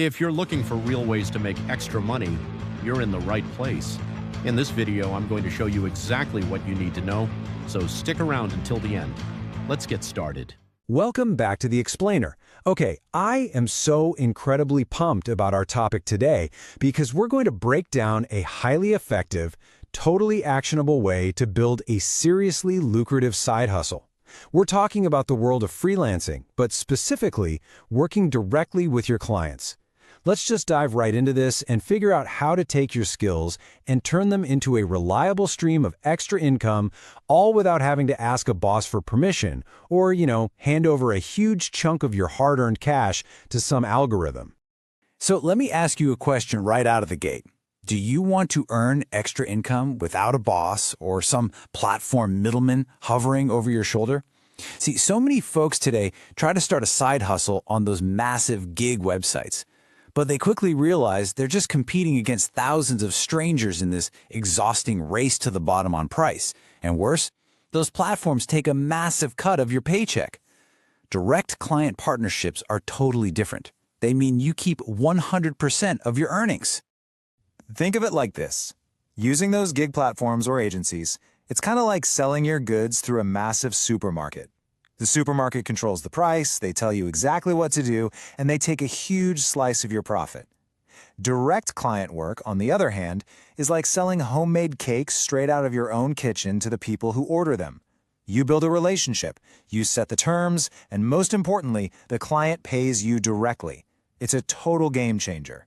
If you're looking for real ways to make extra money, you're in the right place. In this video, I'm going to show you exactly what you need to know, so stick around until the end. Let's get started. Welcome back to The Explainer. Okay, I am so incredibly pumped about our topic today because we're going to break down a highly effective, totally actionable way to build a seriously lucrative side hustle. We're talking about the world of freelancing, but specifically working directly with your clients. Let's just dive right into this and figure out how to take your skills and turn them into a reliable stream of extra income, all without having to ask a boss for permission or, hand over a huge chunk of your hard-earned cash to some algorithm. So let me ask you a question right out of the gate. Do you want to earn extra income without a boss or some platform middleman hovering over your shoulder? See, so many folks today try to start a side hustle on those massive gig websites. But they quickly realize they're just competing against thousands of strangers in this exhausting race to the bottom on price. And worse, those platforms take a massive cut of your paycheck. Direct client partnerships are totally different. They mean you keep 100% of your earnings. Think of it like this. Using those gig platforms or agencies, it's kind of like selling your goods through a massive supermarket. The supermarket controls the price, they tell you exactly what to do, and they take a huge slice of your profit. Direct client work, on the other hand, is like selling homemade cakes straight out of your own kitchen to the people who order them. You build a relationship, you set the terms, and most importantly, the client pays you directly. It's a total game changer.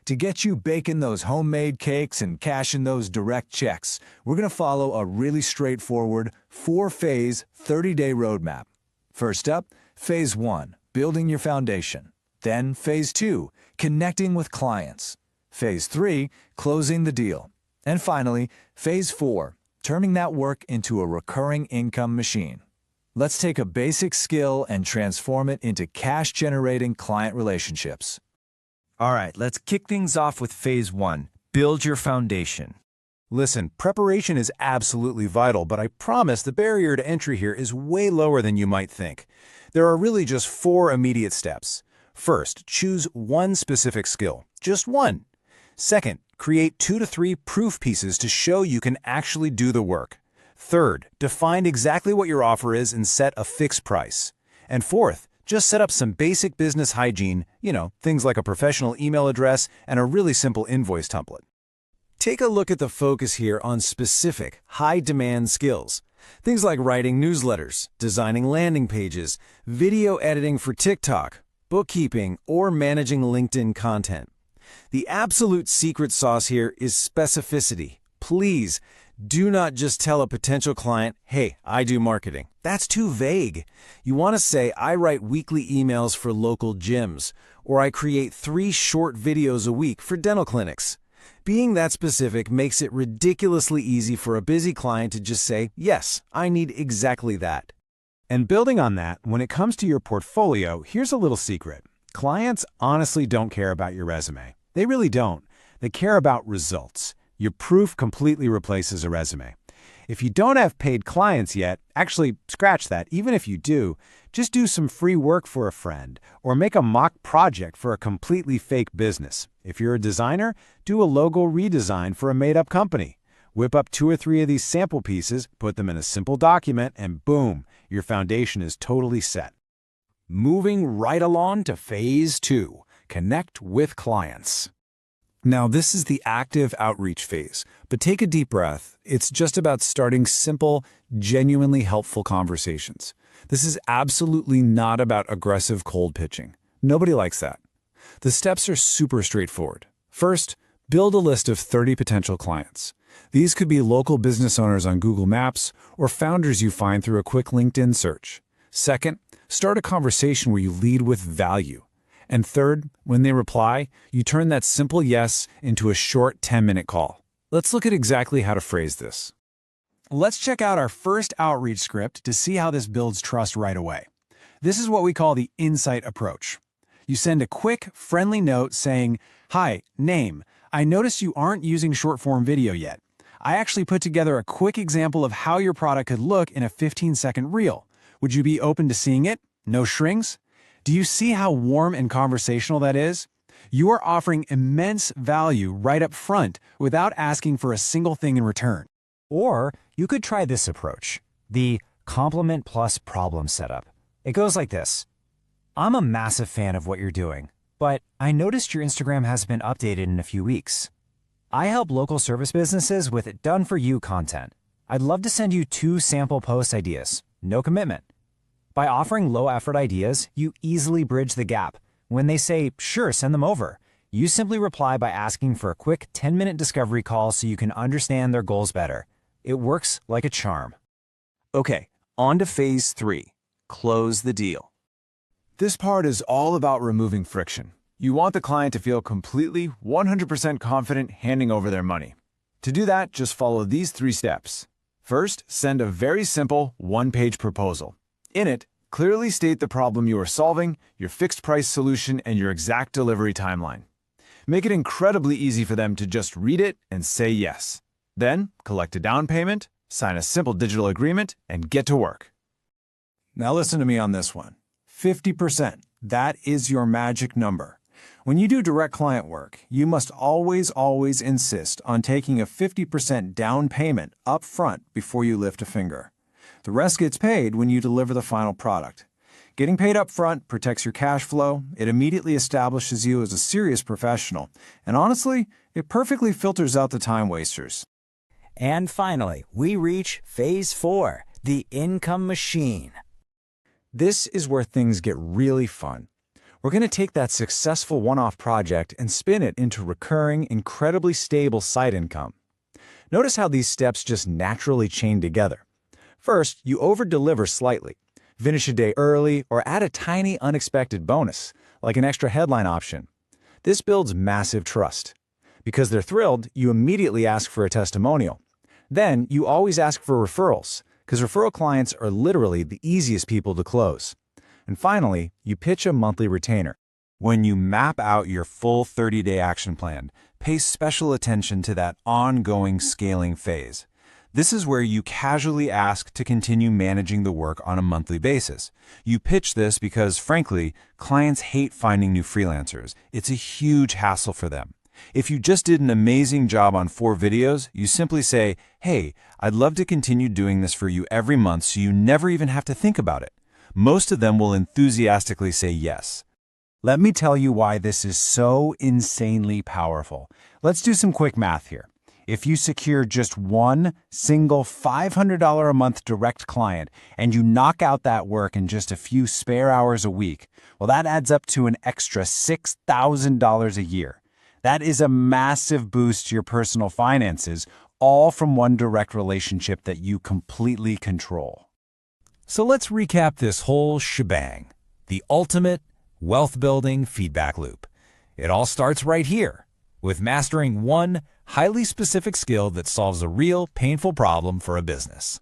To get you baking those homemade cakes and cashing those direct checks, we're going to follow a really straightforward 4-phase, 30-day roadmap. First up, Phase 1, building your foundation. Then Phase 2, connecting with clients. Phase 3, closing the deal. And finally, Phase 4, turning that work into a recurring income machine. Let's take a basic skill and transform it into cash-generating client relationships. All right, let's kick things off with Phase 1, build your foundation. Listen, preparation is absolutely vital, but I promise the barrier to entry here is way lower than you might think. There are really just 4 immediate steps. First, choose one specific skill, just one. Second, create 2 to 3 proof pieces to show you can actually do the work. Third, define exactly what your offer is and set a fixed price. And fourth, just set up some basic business hygiene, things like a professional email address and a really simple invoice template. Take a look at the focus here on specific, high-demand skills. Things like writing newsletters, designing landing pages, video editing for TikTok, bookkeeping, or managing LinkedIn content. The absolute secret sauce here is specificity. Please, do not just tell a potential client, hey, I do marketing. That's too vague. You want to say, I write weekly emails for local gyms, or I create 3 short videos a week for dental clinics. Being that specific makes it ridiculously easy for a busy client to just say, yes, I need exactly that. And building on that, when it comes to your portfolio, here's a little secret. Clients honestly don't care about your resume. They really don't. They care about results. Your proof completely replaces a resume. If you don't have paid clients yet, actually scratch that. Even if you do, just do some free work for a friend or make a mock project for a completely fake business. If you're a designer, do a logo redesign for a made-up company. Whip up 2 or 3 of these sample pieces, put them in a simple document, and boom, your foundation is totally set. Moving right along to Phase 2, connect with clients. Now, this is the active outreach phase, but take a deep breath. It's just about starting simple, genuinely helpful conversations. This is absolutely not about aggressive cold pitching. Nobody likes that. The steps are super straightforward. First, build a list of 30 potential clients. These could be local business owners on Google Maps or founders you find through a quick LinkedIn search. Second, start a conversation where you lead with value. And third, when they reply, you turn that simple yes into a short 10-minute call. Let's look at exactly how to phrase this. Let's check out our first outreach script to see how this builds trust right away. This is what we call the insight approach. You send a quick, friendly note saying, "Hi, name. I noticed you aren't using short-form video yet. I actually put together a quick example of how your product could look in a 15-second reel. Would you be open to seeing it? No strings?" Do you see how warm and conversational that is? You are offering immense value right up front without asking for a single thing in return. Or you could try this approach, the complement plus problem setup. It goes like this. I'm a massive fan of what you're doing, but I noticed your Instagram hasn't been updated in a few weeks. I help local service businesses with done-for-you content. I'd love to send you 2 sample post ideas, no commitment. By offering low-effort ideas, you easily bridge the gap. When they say, sure, send them over, you simply reply by asking for a quick 10-minute discovery call so you can understand their goals better. It works like a charm. Okay, on to phase 3. Close the deal. This part is all about removing friction. You want the client to feel completely, 100% confident handing over their money. To do that, just follow these 3 steps. First, send a very simple, 1-page proposal. In it, clearly state the problem you are solving, your fixed price solution, and your exact delivery timeline. Make it incredibly easy for them to just read it and say yes. Then, collect a down payment, sign a simple digital agreement, and get to work. Now listen to me on this one. 50%. That is your magic number. When you do direct client work, you must always insist on taking a 50% down payment up front before you lift a finger. The rest gets paid when you deliver the final product. Getting paid up front protects your cash flow, it immediately establishes you as a serious professional, and honestly, it perfectly filters out the time wasters. And finally, we reach phase 4, the income machine. This is where things get really fun. We're going to take that successful one-off project and spin it into recurring, incredibly stable side income. Notice how these steps just naturally chain together. First, you over-deliver slightly. Finish a day early or add a tiny unexpected bonus, like an extra headline option. This builds massive trust. Because they're thrilled, you immediately ask for a testimonial. Then, you always ask for referrals, because referral clients are literally the easiest people to close. And finally, you pitch a monthly retainer. When you map out your full 30-day action plan, pay special attention to that ongoing scaling phase. This is where you casually ask to continue managing the work on a monthly basis. You pitch this because, frankly, clients hate finding new freelancers. It's a huge hassle for them. If you just did an amazing job on 4 videos, you simply say, hey, I'd love to continue doing this for you every month so you never even have to think about it. Most of them will enthusiastically say yes. Let me tell you why this is so insanely powerful. Let's do some quick math here. If you secure just one single $500 a month direct client and you knock out that work in just a few spare hours a week, well, that adds up to an extra $6,000 a year. That is a massive boost to your personal finances, all from one direct relationship that you completely control. So let's recap this whole shebang, the ultimate wealth-building feedback loop. It all starts right here, with mastering one highly specific skill that solves a real, painful problem for a business.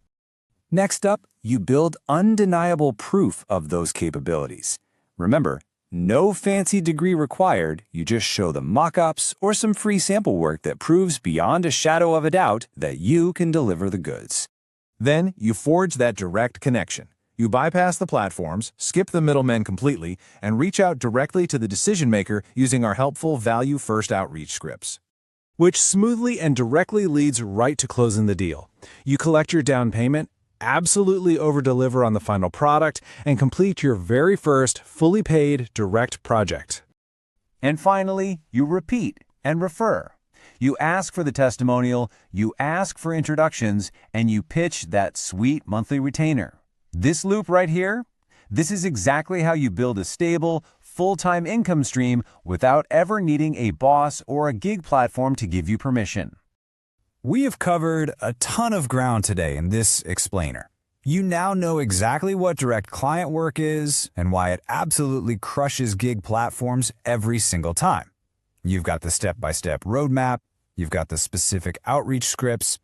Next up, you build undeniable proof of those capabilities. Remember, no fancy degree required, you just show them mock-ups or some free sample work that proves beyond a shadow of a doubt that you can deliver the goods. Then you forge that direct connection. You bypass the platforms, skip the middlemen completely, and reach out directly to the decision maker using our helpful value-first outreach scripts, which smoothly and directly leads right to closing the deal. You collect your down payment, absolutely over-deliver on the final product, and complete your very first fully paid direct project. And finally, you repeat and refer. You ask for the testimonial, you ask for introductions, and you pitch that sweet monthly retainer. This loop right here, this is exactly how you build a stable, full-time income stream without ever needing a boss or a gig platform to give you permission. We have covered a ton of ground today in this explainer. You now know exactly what direct client work is and why it absolutely crushes gig platforms every single time. You've got the step-by-step roadmap, you've got the specific outreach scripts.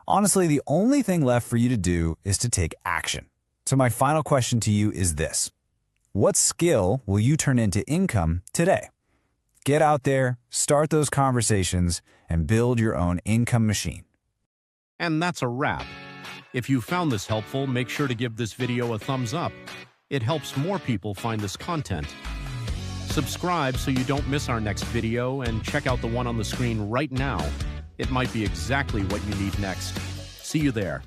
Honestly, the only thing left for you to do is to take action. So my final question to you is this: what skill will you turn into income today? Get out there, start those conversations, and build your own income machine. And that's a wrap. If you found this helpful, make sure to give this video a thumbs up. It helps more people find this content. Subscribe so you don't miss our next video, and check out the one on the screen right now. It might be exactly what you need next. See you there.